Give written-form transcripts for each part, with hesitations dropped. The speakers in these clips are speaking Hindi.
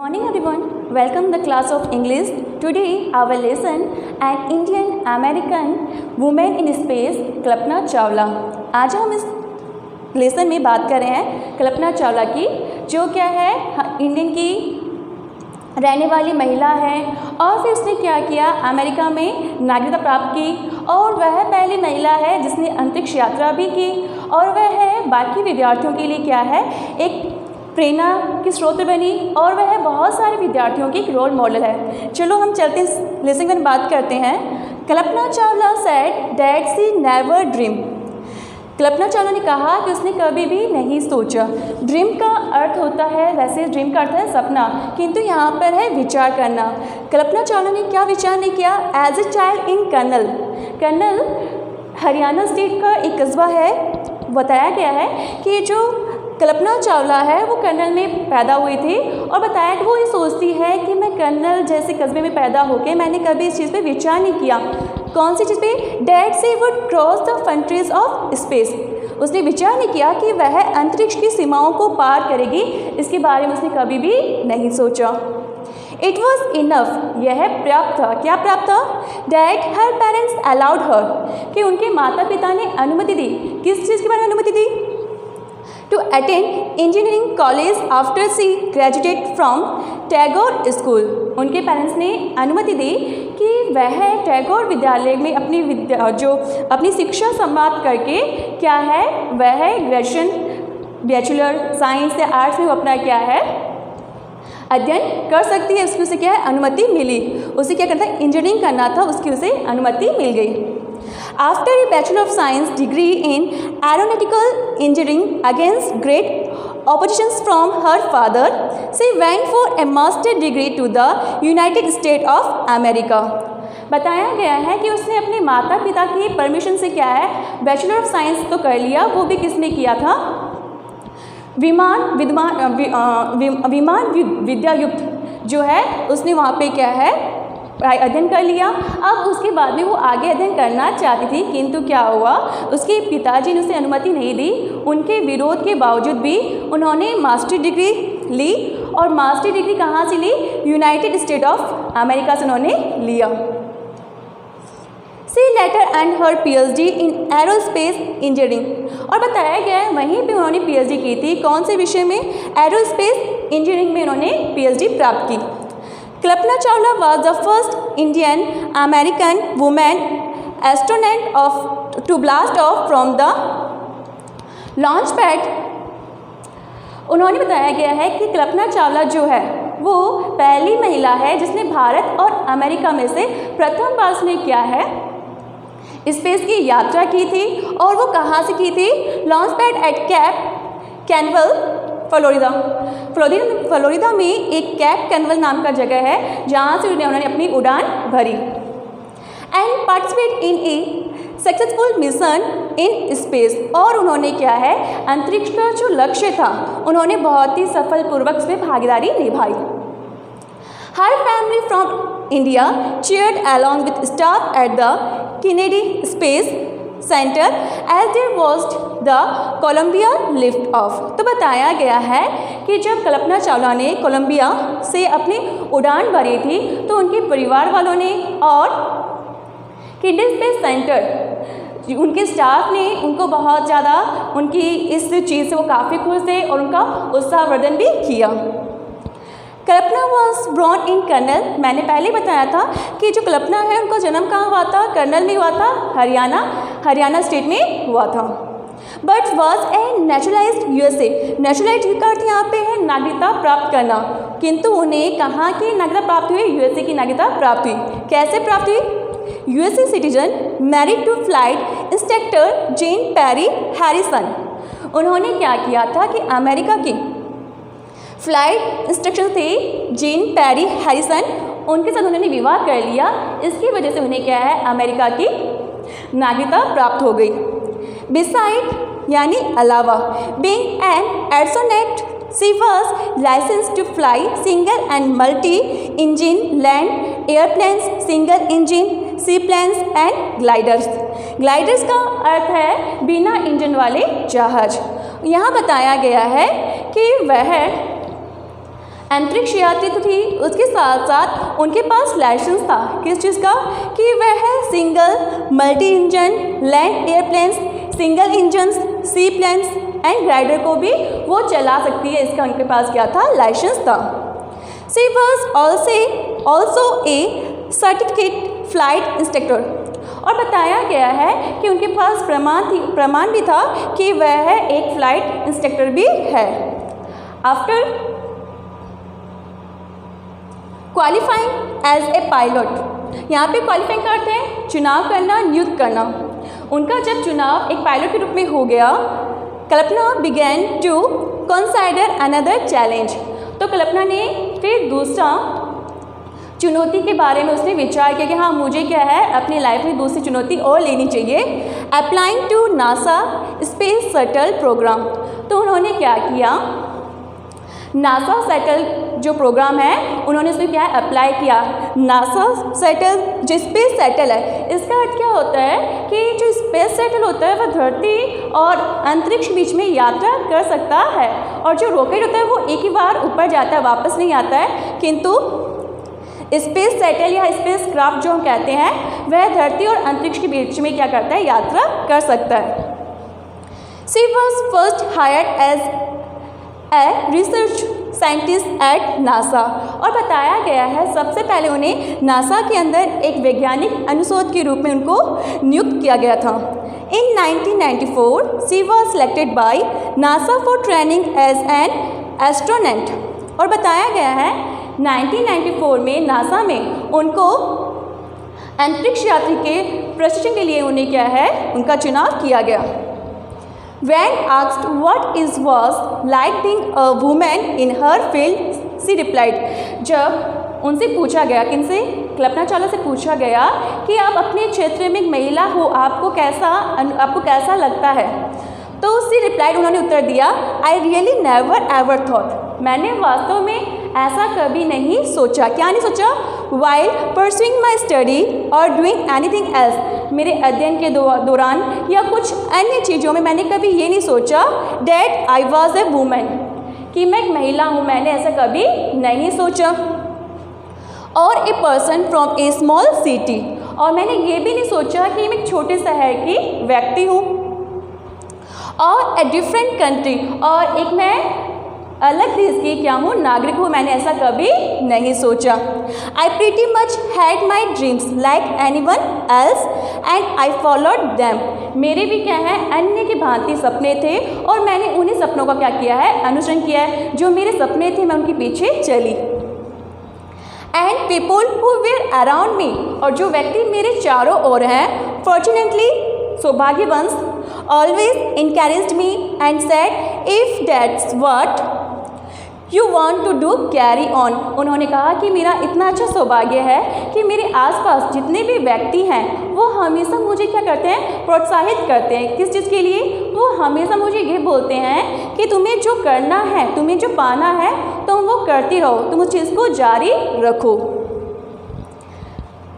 Morning everyone, welcome the class of English. Today our lesson an Indian American woman in space Kalpana Chawla. आज हम इस लेसन में बात कर रहे हैं कल्पना चावला की, जो क्या है इंडियन की रहने वाली महिला है और फिर उसने क्या किया, अमेरिका में नागरिकता प्राप्त की और वह पहली महिला है जिसने अंतरिक्ष यात्रा भी की और वह बाकी विद्यार्थियों के लिए क्या है एक प्रेरणा की स्रोत बनी और वह बहुत सारे विद्यार्थियों की एक रोल मॉडल है। चलो हम चलते हैं लेसन में बात करते हैं। Kalpana Chawla said that she never dream. Kalpana Chawla ने कहा कि उसने कभी भी नहीं सोचा। ड्रीम का अर्थ होता है, वैसे ड्रीम का अर्थ है सपना, किंतु यहाँ पर है विचार करना। कल्पना चावला ने क्या विचार नहीं किया। As a child in Karnal Haryana state का एक कस्बा है। बताया गया है कि जो कल्पना चावला है वो कर्नल में पैदा हुई थी और बताया कि वो ये सोचती है कि मैं कर्नल जैसे कस्बे में पैदा होकर मैंने कभी इस चीज़ पे विचार नहीं किया। कौन सी चीज़ पे? That she would cross the frontiers of space. उसने विचार नहीं किया कि वह अंतरिक्ष की सीमाओं को पार करेगी, इसके बारे में उसने कभी भी नहीं सोचा। इट वॉज इनफ, यह पर्याप्त था। क्या पर्याप्त था? डैट हर पेरेंट्स अलाउड हर, कि उनके माता पिता ने अनुमति दी। किस चीज़ के बारे में अनुमति दी? To attend engineering college after she graduated from Tagore school. उनके पेरेंट्स ने अनुमति दी कि वह टैगोर विद्यालय में अपनी शिक्षा समाप्त करके क्या है वह ग्रेजुएशन बैचलर साइंस या आर्ट्स में वो अपना क्या है अध्ययन कर सकती है। उसकी उसे क्या है अनुमति मिली। उसे क्या करना था, इंजीनियरिंग करना था, उसकी उसे अनुमति मिल गई। After a Bachelor of Science degree in Aeronautical Engineering against great oppositions from her father, she went for a master degree to the United States of America. बताया गया है कि उसने अपने माता पिता की परमिशन से क्या है बैचलर ऑफ साइंस तो कर लिया, वो भी किसने किया था? विमान विद्यायुक्त जो है उसने वहाँ पे क्या है अध्ययन कर लिया। अब उसके बाद में वो आगे अध्ययन करना चाहती थी, किंतु क्या हुआ, उसके पिताजी ने उसे अनुमति नहीं दी। उनके विरोध के बावजूद भी उन्होंने मास्टर डिग्री ली और मास्टर डिग्री कहाँ से ली? यूनाइटेड स्टेट ऑफ अमेरिका से उन्होंने लिया। She later and her PhD in aerospace engineering. और बताया गया है वहीं पे उन्होंने PhD की थी। कौन से विषय में? एरोस्पेस इंजीनियरिंग में उन्होंने PhD प्राप्त की। Kalpana Chawla was the first Indian American woman astronaut to blast off from the launch pad। उन्होंने बताया गया है कि कल्पना चावला जो है वो पहली महिला है जिसने भारत और अमेरिका में से प्रथम बार उसने क्या है स्पेस की यात्रा की थी। और वो कहाँ से की थी? Launch pad at Cape Canaveral Florida में एक कैप कैनवेल नाम का जगह है जहाँ से उन्होंने अपनी उड़ान भरी। And participate in A successful mission in space. और उन्होंने क्या है अंतरिक्ष का जो लक्ष्य था उन्होंने बहुत ही सफलपूर्वक उसमें भागीदारी निभाई। Her family from India cheered along with staff at the Kennedy Space Center as they watched the Columbia lift off। तो बताया गया है कि जब कल्पना चावला ने कोलंबिया से अपनी उड़ान भरी थी तो उनके परिवार वालों ने और केनेडी स्पेस सेंटर उनके स्टाफ ने उनको बहुत ज़्यादा उनकी इस चीज़ से वो काफ़ी खुश थे और उनका उत्साहवर्धन भी किया। कल्पना वॉज ब्रॉर्न इन कर्नल। मैंने पहले बताया था कि जो कल्पना है उनका जन्म कहाँ हुआ था? कर्नल में हुआ था, हरियाणा स्टेट में हुआ था। But was a naturalised USA। Naturalised का अर्थ यहाँ पे है नागरिकता प्राप्त करना, किंतु उन्हें कहाँ की नागरिकता प्राप्त हुई? USA की नागरिकता प्राप्त हुई। कैसे प्राप्त हुई? USA citizen married to flight instructor Jean Parry Harrison. उन्होंने क्या किया था कि अमेरिका की फ्लाइट इंस्ट्रक्टर थे जेन पैरी हैरिसन, उनके साथ उन्होंने विवाह कर लिया। इसकी वजह से उन्हें क्या है अमेरिका की नागरिकता प्राप्त हो गई। बिसाइड यानी अलावा being an astronaut she was licensed to fly single and multi engine land airplanes, single engine seaplanes and gliders. Gliders का अर्थ है बिना इंजन वाले जहाज। यहाँ बताया गया है कि वह अंतरिक्ष यात्री तो थी, उसके साथ साथ उनके पास लाइसेंस था किस चीज़ का, कि वह single multi engine land airplanes, single engines seaplanes and glider को भी वो चला सकती है, इसका उनके पास क्या था, लाइसेंस था। She was also A certificate flight instructor, और बताया गया है कि उनके पास प्रमाण भी था कि वह एक फ्लाइट इंस्ट्रक्टर भी है। After qualifying as a pilot, यहाँ पे क्वालिफाइंग का अर्थ है चुनाव करना, नियुक्त करना। उनका जब चुनाव एक पायलट के रूप में हो गया, Kalpana began to consider another challenge, तो कल्पना ने फिर दूसरा चुनौती के बारे में उसने विचार किया कि हाँ मुझे क्या है अपनी लाइफ में दूसरी चुनौती और लेनी चाहिए। Applying to NASA space shuttle program, तो उन्होंने क्या किया, नासा शटल जो प्रोग्राम है उन्होंने उसमें क्या है अप्लाई किया। नासा शटल जो स्पेस शटल है, इसका अर्थ क्या होता है कि जो स्पेस शटल होता है वह धरती और अंतरिक्ष बीच में यात्रा कर सकता है, और जो रॉकेट होता है वो एक ही बार ऊपर जाता है वापस नहीं आता है, किंतु स्पेस शटल या स्पेस क्राफ्ट जो हम कहते हैं वह धरती और अंतरिक्ष के बीच में क्या करता है, यात्रा कर सकता है। She was first hired as a research scientist at NASA, और बताया गया है सबसे पहले उन्हें नासा के अंदर एक वैज्ञानिक अनुशोध के रूप में उनको नियुक्त किया गया था। In 1994 she was selected by NASA for training as an astronaut, और बताया गया है 1994 में नासा में उनको अंतरिक्ष यात्री के प्रशिक्षण के लिए उन्हें क्या है उनका चुनाव किया गया। When asked what it was like being a woman in her field, she replied, जब उनसे पूछा गया, किनसे, कल्पना चावला से पूछा गया कि आप अपने क्षेत्र में एक महिला हो, आपको कैसा लगता है, तो she replied, उन्होंने उत्तर दिया, I really never ever thought, मैंने वास्तव में ऐसा कभी नहीं सोचा। क्या नहीं सोचा? While pursuing my study or doing anything else, मेरे अध्ययन के दौरान या कुछ अन्य चीज़ों में मैंने कभी ये नहीं सोचा that I was a woman, कि मैं एक महिला हूँ, मैंने ऐसा कभी नहीं सोचा। और a person from a small city, और मैंने ये भी नहीं सोचा कि मैं एक छोटे शहर की व्यक्ति हूँ। और a different country, और एक मैं अलग देश की क्या हूँ, नागरिक हूँ, मैंने ऐसा कभी नहीं सोचा। I pretty much had my dreams like anyone else and I followed them, मेरे भी क्या है अन्य की भांति सपने थे और मैंने उन्हीं सपनों का क्या किया है, अनुसरण किया है। जो मेरे सपने थे मैं उनके पीछे चली। And people who were around me, और जो व्यक्ति मेरे चारों ओर हैं, fortunately सौभाग्यवंश, always encouraged me and said if that's what you want to do carry on, उन्होंने कहा कि मेरा इतना अच्छा सौभाग्य है कि मेरे आसपास जितने भी व्यक्ति हैं वो हमेशा मुझे क्या करते हैं, प्रोत्साहित करते हैं। किस चीज़ के लिए? वो हमेशा मुझे ये बोलते हैं कि तुम्हें जो करना है, तुम्हें जो पाना है तुम वो करती रहो, तुम उस चीज़ को जारी रखो।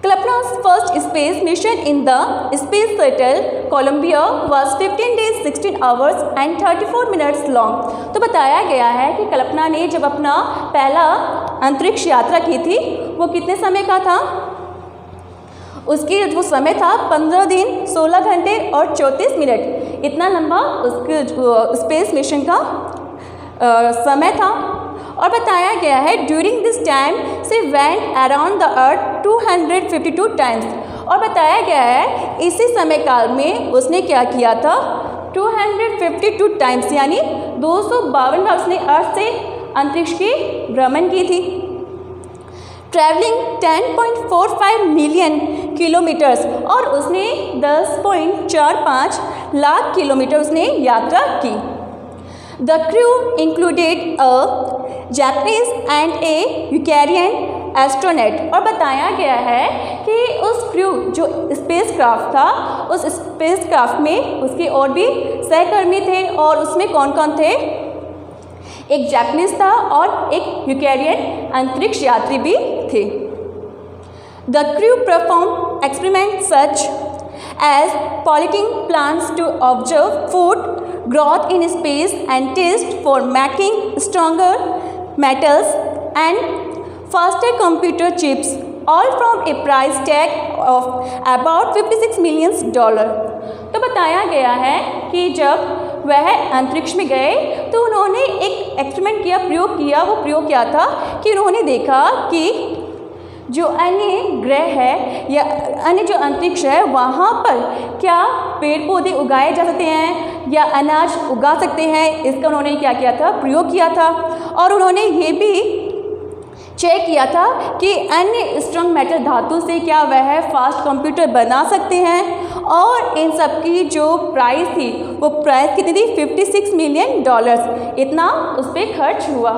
Kalpana's first space mission in the space shuttle Columbia was 15 days 16 hours and 34 minutes long, तो बताया गया है कि कल्पना ने जब अपना पहला अंतरिक्ष यात्रा की थी वो कितने समय का था, उसकी वो समय था 15 दिन 16 घंटे और 34 मिनट, इतना लंबा उसके स्पेस मिशन का समय था। और बताया गया है during this time she went around the earth 252 times, और बताया गया है इसी समय काल में उसने क्या किया था, 252 टाइम्स यानी 252 बार उसने अर्थ से अंतरिक्ष की भ्रमण की थी। ट्रैवलिंग 10.45 मिलियन किलोमीटर्स, और उसने 10.45 लाख किलोमीटर उसने यात्रा की। The crew included a Japanese and a Ukrainian astronaut, और बताया गया है कि उस क्रू जो स्पेस क्राफ्ट था, उस स्पेस क्राफ्ट में उसके और भी सहकर्मी थे, और उसमें कौन कौन थे, एक जापानीज था और एक यूक्रेनियन अंतरिक्ष यात्री भी थे। The crew performed experiments such as polluting plants to observe food growth in space and test for making stronger metals and faster computer chips all from A price tag of about $56 million. तो बताया गया है कि जब वह अंतरिक्ष में गए तो उन्होंने एक एक्सपेरिमेंट किया, प्रयोग किया। वो प्रयोग क्या था कि उन्होंने देखा कि जो अन्य ग्रह है या अन्य जो अंतरिक्ष है वहाँ पर क्या पेड़ पौधे उगाए जा सकते हैं या अनाज उगा सकते हैं। इसका उन्होंने क्या किया था, प्रयोग किया था। और उन्होंने ये भी चेक किया था कि अन्य स्ट्रॉन्ग मेटल धातु से क्या वह फास्ट कंप्यूटर बना सकते हैं। और इन सब की जो प्राइस थी वो प्राइस कितनी थी, $56 मिलियन। इतना उस पर खर्च हुआ।